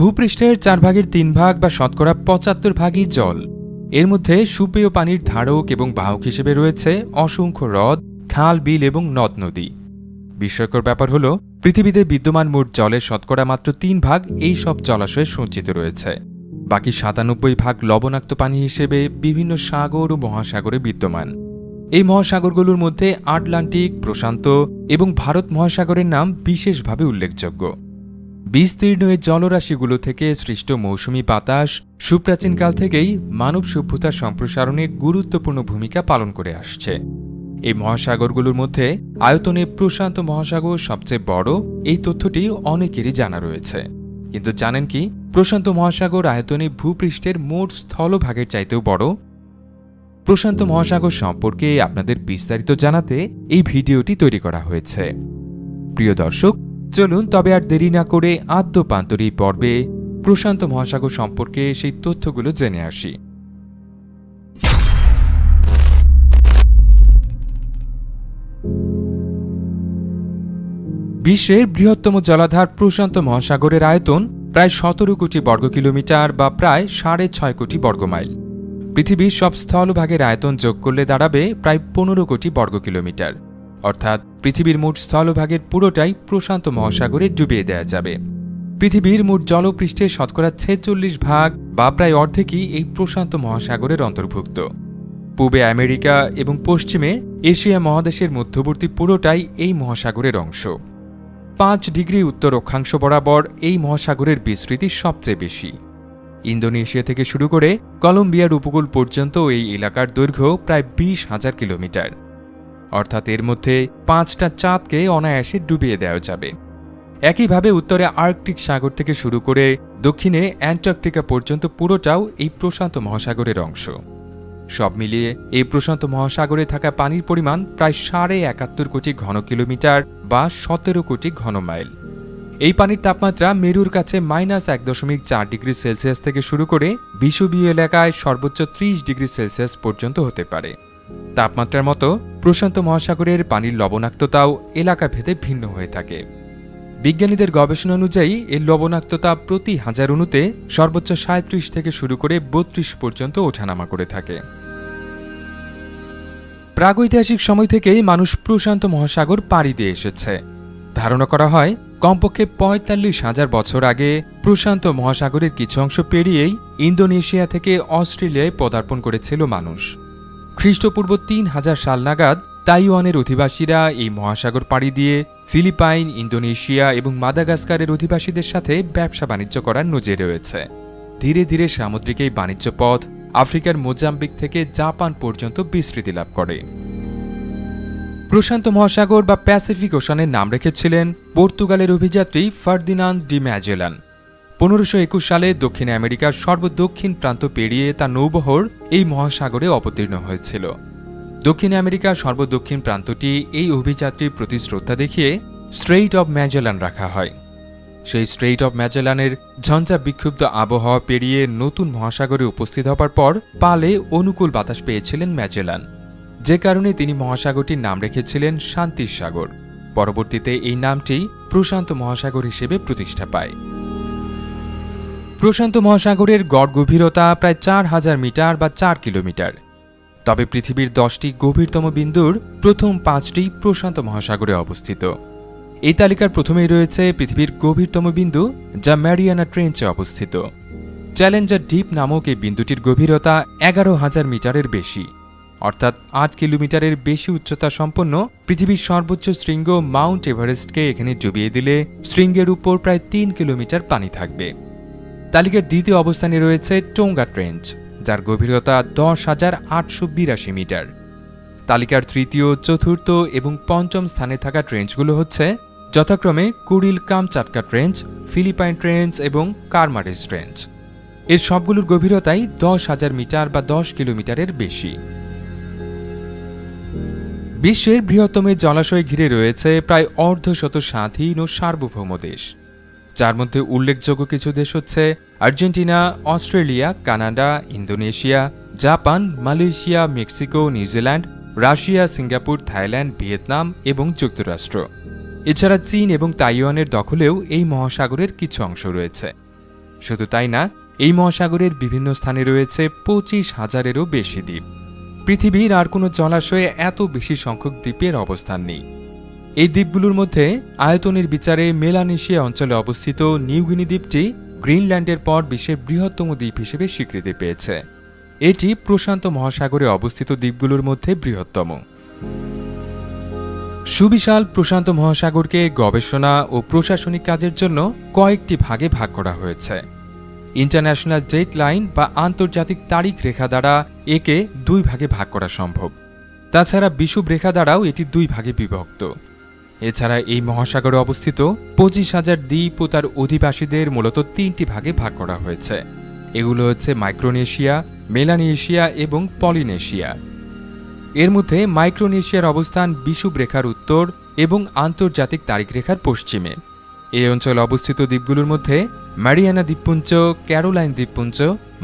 ভূপৃষ্ঠের 4 ভাগের 3 ভাগ বা শতকরা 75 ভাগই জল। এর মধ্যে সুপেয় পানির ধারক এবং বাহক হিসেবে রয়েছে অসংখ্য হ্রদ, খাল, বিল এবং নদ নদী। বিস্ময়কর ব্যাপার হল, পৃথিবীতে বিদ্যমান মোট জলের শতকরা মাত্র 3 ভাগ এই সব জলাশয়ে সঞ্চিত রয়েছে। বাকি 97 ভাগ লবণাক্ত পানি হিসেবে বিভিন্ন সাগর ও মহাসাগরে বিদ্যমান। এই মহাসাগরগুলোর মধ্যে আটলান্টিক, প্রশান্ত এবং ভারত মহাসাগরের নাম বিশেষভাবে উল্লেখযোগ্য। বিস্তীর্ণ এই জলরাশিগুলো থেকে সৃষ্ট মৌসুমী বাতাস সুপ্রাচীনকাল থেকেই মানব সভ্যতার সম্প্রসারণে গুরুত্বপূর্ণ ভূমিকা পালন করে আসছে। এই মহাসাগরগুলোর মধ্যে আয়তনে প্রশান্ত মহাসাগর সবচেয়ে বড়, এই তথ্যটি অনেকেরই জানা রয়েছে। কিন্তু জানেন কি, প্রশান্ত মহাসাগর আয়তনে ভূপৃষ্ঠের মোট স্থলভাগের চাইতেও বড়? প্রশান্ত মহাসাগর সম্পর্কে আপনাদের বিস্তারিত জানাতে এই ভিডিওটি তৈরি করা হয়েছে। প্রিয় দর্শক, চলুন তবে আর দেরি না করে আদ্যপান্তর এই পর্বে প্রশান্ত মহাসাগর সম্পর্কে সেই তথ্যগুলো জেনে আসি। বিশ্বের বৃহত্তম জলাধার প্রশান্ত মহাসাগরের আয়তন প্রায় 17 কোটি বর্গ কিলোমিটার বা প্রায় 6.5 কোটি বর্গমাইল। পৃথিবীর সব স্থলভাগের আয়তন যোগ করলে দাঁড়াবে প্রায় 15 কোটি বর্গ কিলোমিটার। অর্থাৎ পৃথিবীর মোট স্থলভাগের পুরোটাই প্রশান্ত মহাসাগরে ডুবিয়ে দেওয়া যাবে। পৃথিবীর মোট জলপৃষ্ঠের শতকরা 46 ভাগ বা প্রায় অর্ধেকই এই প্রশান্ত মহাসাগরের অন্তর্ভুক্ত। পূবে আমেরিকা এবং পশ্চিমে এশিয়া মহাদেশের মধ্যবর্তী পুরোটাই এই মহাসাগরের অংশ। 5 ডিগ্রি উত্তর অক্ষাংশ বরাবর এই মহাসাগরের বিস্তৃতি সবচেয়ে বেশি। ইন্দোনেশিয়া থেকে শুরু করে কলম্বিয়ার উপকূল পর্যন্ত এই এলাকার দৈর্ঘ্য প্রায় 20,000 কিলোমিটার। অর্থাৎ এর মধ্যে 5টা চাঁদকে অনায়াসে ডুবিয়ে দেওয়া যাবে। একইভাবে উত্তরে আর্কটিক সাগর থেকে শুরু করে দক্ষিণে অ্যান্টার্কটিকা পর্যন্ত পুরোটাও এই প্রশান্ত মহাসাগরের অংশ। সব মিলিয়ে এই প্রশান্ত মহাসাগরে থাকা পানির পরিমাণ প্রায় 71.5 কোটি ঘন কিলোমিটার বা 17 কোটি ঘন মাইল। এই পানির তাপমাত্রা মেরুর কাছে -1.4 ডিগ্রি সেলসিয়াস থেকে শুরু করে বিষুবীয় এলাকায় সর্বোচ্চ 30 ডিগ্রি সেলসিয়াস পর্যন্ত হতে পারে। তাপমাত্রার মতো প্রশান্ত মহাসাগরের পানির লবণাক্ততাও এলাকা ভেদে ভিন্ন হয়ে থাকে। বিজ্ঞানীদের গবেষণা অনুযায়ী এর লবণাক্ততা প্রতি 1000 অণুতে সর্বোচ্চ 37 থেকে শুরু করে 32 পর্যন্ত ওঠানামা করে থাকে। প্রাগৈতিহাসিক সময় থেকেই মানুষ প্রশান্ত মহাসাগর পাড়ি দিয়ে এসেছে। ধারণা করা হয় কমপক্ষে 45,000 বছর আগে প্রশান্ত মহাসাগরের কিছু অংশ পেরিয়েই ইন্দোনেশিয়া থেকে অস্ট্রেলিয়ায় পদার্পণ করেছিল মানুষ। খ্রিস্টপূর্ব 3000 সাল নাগাদ তাইওয়ানের অধিবাসীরা এই মহাসাগর পাড়ি দিয়ে ফিলিপাইন, ইন্দোনেশিয়া এবং মাদাগাস্কারের অধিবাসীদের সাথে ব্যবসা বাণিজ্য করার নজির রয়েছে। ধীরে ধীরে সামুদ্রিক এই বাণিজ্য পথ আফ্রিকার মোজাম্বিক থেকে জাপান পর্যন্ত বিস্তৃতি লাভ করে। প্রশান্ত মহাসাগর বা প্যাসিফিক ওশানের নাম রেখেছিলেন পর্তুগালের অভিযাত্রী ফার্দিনান্দ ডি ম্যাজেলান। 1521 সালে দক্ষিণ আমেরিকার সর্বদক্ষিণ প্রান্ত পেরিয়ে তার নৌবহর এই মহাসাগরে অবতীর্ণ হয়েছিল। দক্ষিণ আমেরিকার সর্বদক্ষিণ প্রান্তটি এই অভিযাত্রীর প্রতি শ্রদ্ধা দেখিয়ে স্ট্রেইট অব ম্যাজেলান রাখা হয়। সেই স্ট্রেইট অব ম্যাজেলানের ঝঞ্ঝা বিক্ষুব্ধ আবহাওয়া পেরিয়ে নতুন মহাসাগরে উপস্থিত হবার পর পালে অনুকূল বাতাস পেয়েছিলেন ম্যাজেলান, যে কারণে তিনি মহাসাগরটির নাম রেখেছিলেন শান্তির সাগর। পরবর্তীতে এই নামটি প্রশান্ত মহাসাগর হিসেবে প্রতিষ্ঠা পায়। প্রশান্ত মহাসাগরের গড় গভীরতা প্রায় 4000 মিটার বা 4 কিলোমিটার। তবে পৃথিবীর 10টি গভীরতম বিন্দুর প্রথম 5টি প্রশান্ত মহাসাগরে অবস্থিত। এই তালিকার প্রথমেই রয়েছে পৃথিবীর গভীরতম বিন্দু, যা ম্যারিয়ানা ট্রেঞ্চে অবস্থিত। চ্যালেঞ্জার ডিপ নামক এই বিন্দুটির গভীরতা 11,000 মিটারের বেশি, অর্থাৎ 8 কিলোমিটারের বেশি উচ্চতা সম্পন্ন পৃথিবীর সর্বোচ্চ শৃঙ্গ মাউন্ট এভারেস্টকে এখানে ডুবিয়ে দিলে শৃঙ্গের উপর প্রায় 3 কিলোমিটার পানি থাকবে। তালিকার দ্বিতীয় অবস্থানে রয়েছে টোঙ্গা ট্রেঞ্চ, যার গভীরতা 10,882 মিটার। তালিকার তৃতীয়, চতুর্থ এবং পঞ্চম স্থানে থাকা ট্রেঞ্চগুলো হচ্ছে যথাক্রমে Kuril Kamchatka trench, Philippine trench এবং কারমারেস ট্রেঞ্চ। এর সবগুলোর গভীরতাই 10,000 মিটার বা 10 কিলোমিটারের বেশি। বিশ্বের বৃহত্তম জলাশয় ঘিরে রয়েছে প্রায় অর্ধশত স্বাধীন ও সার্বভৌম দেশ, যার মধ্যে উল্লেখযোগ্য কিছু দেশ হচ্ছে Argentina, Australia, Canada, Indonesia, Japan, Malaysia, Mexico, New Zealand, Russia, Singapore, Thailand, Vietnam এবং যুক্তরাষ্ট্র। এছাড়া চীন এবং তাইওয়ানের দখলেও এই মহাসাগরের কিছু অংশ রয়েছে। শুধু তাই না, এই মহাসাগরের বিভিন্ন স্থানে রয়েছে 25,000-এরও বেশি দ্বীপ। পৃথিবীর আর কোনো জলাশয়ে এত বেশি সংখ্যক দ্বীপের অবস্থান নেই। এই দ্বীপগুলোর মধ্যে আয়তনের বিচারে মেলানেশিয়া অঞ্চলে অবস্থিত নিউগিনি দ্বীপটি গ্রিনল্যান্ডের পর বিশ্বের বৃহত্তম দ্বীপ হিসেবে স্বীকৃতি পেয়েছে। এটি প্রশান্ত মহাসাগরে অবস্থিত দ্বীপগুলোর মধ্যে বৃহত্তম। সুবিশাল প্রশান্ত মহাসাগরকে গবেষণা ও প্রশাসনিক কাজের জন্য কয়েকটি ভাগে ভাগ করা হয়েছে। ইন্টারন্যাশনাল ডেট লাইন বা আন্তর্জাতিক তারিখ রেখা দ্বারা একে 2 ভাগে ভাগ করা সম্ভব। তাছাড়া বিষুব রেখা দ্বারাও এটি 2 ভাগে বিভক্ত। এছাড়া এই মহাসাগরে অবস্থিত 25,000 দ্বীপ ও তার অধিবাসীদের মূলত 3টি ভাগে ভাগ করা হয়েছে। এগুলো হচ্ছে মাইক্রোনেশিয়া, মেলানেশিয়া এবং পলিনেশিয়া। এর মধ্যে মাইক্রোনেশিয়ার অবস্থান বিষুব রেখার উত্তর এবং আন্তর্জাতিক তারিখ রেখার পশ্চিমে। এই অঞ্চলে অবস্থিত দ্বীপগুলোর মধ্যে ম্যারিয়ানা দ্বীপপুঞ্জ, ক্যারোলাইন দ্বীপপুঞ্জ,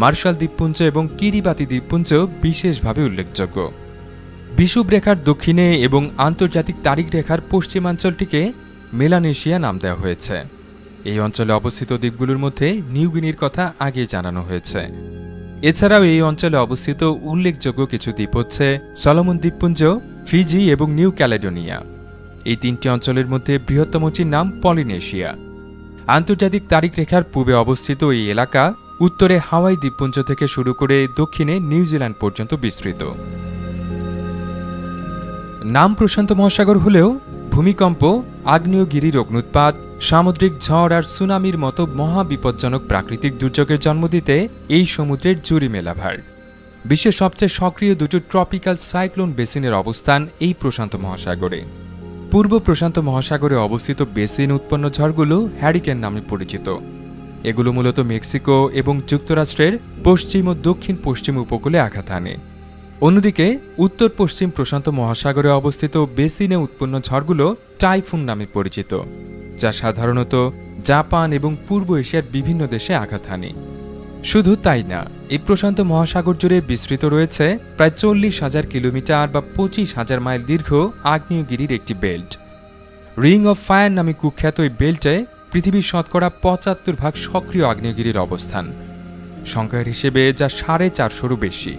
মার্শাল দ্বীপপুঞ্জ এবং কিরিবাতি দ্বীপপুঞ্জ বিশেষভাবে উল্লেখযোগ্য। বিষুব রেখার দক্ষিণে এবং আন্তর্জাতিক তারিখ রেখার পশ্চিমাঞ্চলটিকে মেলানেশিয়া নাম দেওয়া হয়েছে। এই অঞ্চলে অবস্থিত দ্বীপগুলোর মধ্যে নিউগিনির কথা আগে জানানো হয়েছে। এছাড়াও এই অঞ্চলে অবস্থিত উল্লেখযোগ্য কিছু দ্বীপ হচ্ছে সলোমন দ্বীপপুঞ্জ, ফিজি এবং নিউ ক্যালেডোনিয়া। এই 3টি অঞ্চলের মধ্যে বৃহত্তমটির নাম পলিনেশিয়া। আন্তর্জাতিক তারিখ রেখার পূর্বে অবস্থিত এই এলাকা উত্তরে হাওয়াই দ্বীপপুঞ্জ থেকে শুরু করে দক্ষিণে নিউজিল্যান্ড পর্যন্ত বিস্তৃত। নাম প্রশান্ত মহাসাগর হলেও ভূমিকম্প, আগ্নেয়গিরির অগ্ন্যুৎপাত, সামুদ্রিক ঝড় আর সুনামির মতো মহাবিপজ্জনক প্রাকৃতিক দুর্যোগের জন্ম দিতে এই সমুদ্রের জুড়ি মেলাভার। বিশ্বের সবচেয়ে সক্রিয় 2টি ট্রপিক্যাল সাইক্লোন বেসিনের অবস্থান এই প্রশান্ত মহাসাগরে। পূর্ব প্রশান্ত মহাসাগরে অবস্থিত বেসিন উৎপন্ন ঝড়গুলো হ্যারিকেন নামে পরিচিত। এগুলো মূলত মেক্সিকো এবং যুক্তরাষ্ট্রের পশ্চিম ও দক্ষিণ পশ্চিম উপকূলে আঘাত আনে। অন্যদিকে উত্তর পশ্চিম প্রশান্ত মহাসাগরে অবস্থিত বেসিনে উৎপন্ন ঝড়গুলো টাইফুন নামে পরিচিত, যা সাধারণত জাপান এবং পূর্ব এশিয়ার বিভিন্ন দেশে আঘাত হানে। শুধু তাই না, এই প্রশান্ত মহাসাগর জুড়ে বিস্তৃত রয়েছে প্রায় 40,000 কিলোমিটার বা 25,000 মাইল দীর্ঘ আগ্নেয়গিরির একটি বেল্ট। রিং অফ ফায়ার নামে কুখ্যাত এই বেল্টে পৃথিবীর শতকরা 75% সক্রিয় আগ্নেয়গিরির অবস্থান, সংখ্যার হিসেবে যা 450-রও বেশি।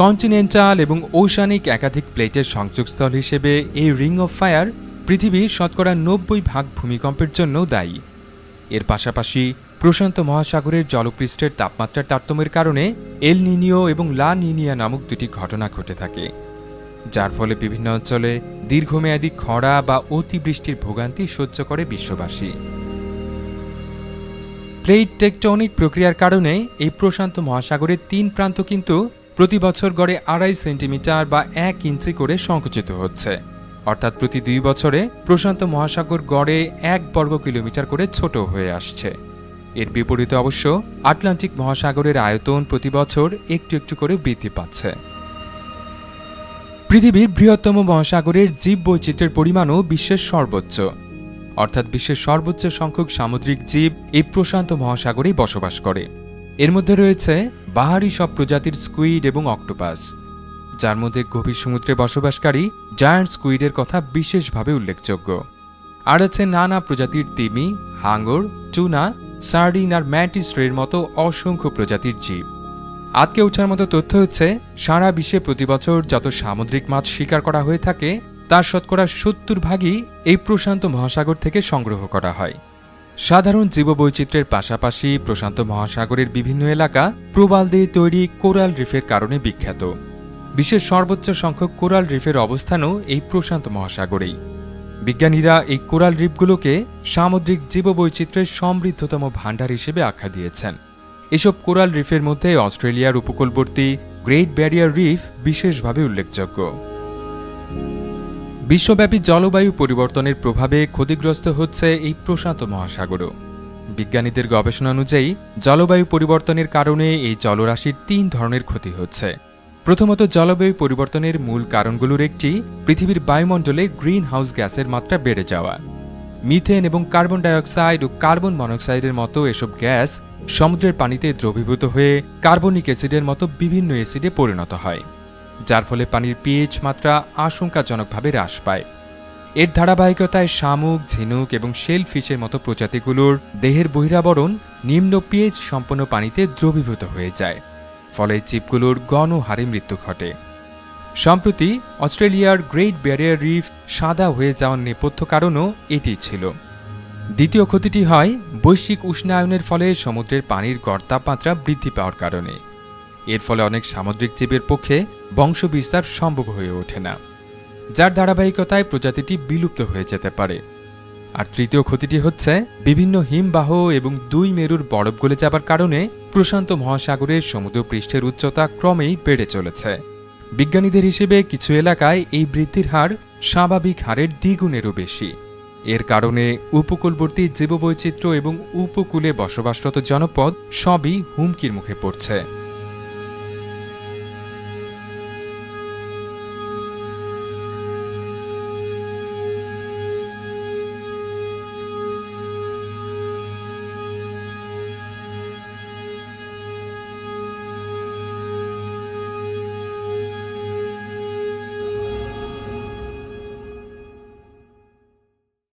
কন্টিনেন্টাল এবং ওশানিক একাধিক প্লেটের সংযোগস্থল হিসেবে এই রিং অফ ফায়ার পৃথিবীর শতকরা 90% ভূমিকম্পের জন্য দায়ী। এর পাশাপাশি প্রশান্ত মহাসাগরের জলপৃষ্ঠের তাপমাত্রার তারতম্যের কারণে এল নিনিও এবং লা নিনিয়া নামক 2টি ঘটনা ঘটে থাকে, যার ফলে বিভিন্ন অঞ্চলে দীর্ঘমেয়াদী খরা বা অতিবৃষ্টির ভোগান্তি সহ্য করে বিশ্ববাসী। প্লেট টেকটনিক প্রক্রিয়ার কারণে এই প্রশান্ত মহাসাগরের 3 প্রান্ত কিন্তু প্রতি বছর গড়ে 2.5 সেন্টিমিটার বা 1 ইঞ্চি করে সংকুচিত হচ্ছে। অর্থাৎ প্রতি 2 বছরে প্রশান্ত মহাসাগর গড়ে 1 বর্গ কিলোমিটার করে ছোট হয়ে আসছে। এর বিপরীতে অবশ্য আটলান্টিক মহাসাগরের আয়তন প্রতি বছর একটু একটু করে বৃদ্ধি পাচ্ছে। পৃথিবীর বৃহত্তম মহাসাগরের জীব বৈচিত্র্যের পরিমাণও বিশ্বের সর্বোচ্চ, অর্থাৎ বিশ্বের সর্বোচ্চ সংখ্যক সামুদ্রিক জীব এই প্রশান্ত মহাসাগরেই বসবাস করে। এর মধ্যে রয়েছে বাহারি সব প্রজাতির স্কুইড এবং অক্টোপাস, যার মধ্যে গভীর সমুদ্রে বসবাসকারী জায়ান্ট স্কুইডের কথা বিশেষভাবে উল্লেখযোগ্য। আর আছে নানা প্রজাতির তিমি, হাঙর, টুনা, সার্ডিন আর ম্যান্টিস রের মতো অসংখ্য প্রজাতির জীব। আটকে ওঠার মতো তথ্য হচ্ছে, সারা বিশ্বে প্রতি বছর যত সামুদ্রিক মাছ শিকার করা হয়ে থাকে তার শতকরা 70% এই প্রশান্ত মহাসাগর থেকে সংগ্রহ করা হয়। সাধারণ জীববৈচিত্র্যের পাশাপাশি প্রশান্ত মহাসাগরের বিভিন্ন এলাকা প্রবাল দিয়ে তৈরি কোরাল রিফের কারণে বিখ্যাত। বিশ্বের সর্বোচ্চ সংখ্যক কোরাল রিফের অবস্থানও এই প্রশান্ত মহাসাগরেই। বিজ্ঞানীরা এই কোরাল রিফগুলোকে সামুদ্রিক জীববৈচিত্র্যের সমৃদ্ধতম ভাণ্ডার হিসেবে আখ্যা দিয়েছেন। এসব কোরাল রিফের মধ্যে অস্ট্রেলিয়ার উপকূলবর্তী গ্রেট ব্যারিয়ার রিফ বিশেষভাবে উল্লেখযোগ্য। বিশ্বব্যাপী জলবায়ু পরিবর্তনের প্রভাবে ক্ষতিগ্রস্ত হচ্ছে এই প্রশান্ত মহাসাগরও। বিজ্ঞানীদের গবেষণা অনুযায়ী জলবায়ু পরিবর্তনের কারণে এই জলরাশির 3 ধরনের ক্ষতি হচ্ছে। প্রথমত, জলবায়ু পরিবর্তনের মূল কারণগুলোর একটি পৃথিবীর বায়ুমণ্ডলে গ্রিন হাউস গ্যাসের মাত্রা বেড়ে যাওয়া। মিথেন এবং কার্বন ডাইঅক্সাইড ও কার্বন মনোক্সাইডের মতো এসব গ্যাস সমুদ্রের পানিতে দ্রবীভূত হয়ে কার্বনিক অ্যাসিডের মতো বিভিন্ন অ্যাসিডে পরিণত হয়, যার ফলে পানির পিএইচ মাত্রা আশঙ্কাজনকভাবে হ্রাস পায়। এর ধারাবাহিকতায় শামুক, ঝিনুক এবং শেলফিশের মতো প্রজাতিগুলোর দেহের বহিরাবরণ নিম্ন পিএইচ সম্পন্ন পানিতে দ্রবীভূত হয়ে যায়, ফলে জীবগুলোর গণহারে মৃত্যু ঘটে। সম্প্রতি অস্ট্রেলিয়ার গ্রেট ব্যারিয়ার রিফ সাদা হয়ে যাওয়ার নেপথ্য কারণও এটি ছিল। দ্বিতীয় ক্ষতিটি হয় বৈশ্বিক উষ্ণায়নের ফলে সমুদ্রের পানির গড় তাপমাত্রা বৃদ্ধি পাওয়ার কারণে। এর ফলে অনেক সামুদ্রিক জীবের পক্ষে বংশবিস্তার সম্ভব হয়ে ওঠে না, যার ধারাবাহিকতায় প্রজাতিটি বিলুপ্ত হয়ে যেতে পারে। আর তৃতীয় ক্ষতিটি হচ্ছে বিভিন্ন হিমবাহ এবং দুই মেরুর বরফ গলে যাবার কারণে প্রশান্ত মহাসাগরের সমুদ্রপৃষ্ঠের উচ্চতা ক্রমেই বেড়ে চলেছে। বিজ্ঞানীদের হিসেবে কিছু এলাকায় এই বৃদ্ধির হার স্বাভাবিক হারের দ্বিগুণেরও বেশি। এর কারণে উপকূলবর্তী জীববৈচিত্র্য এবং উপকূলে বসবাসরত জনপদ সবই হুমকির মুখে পড়ছে।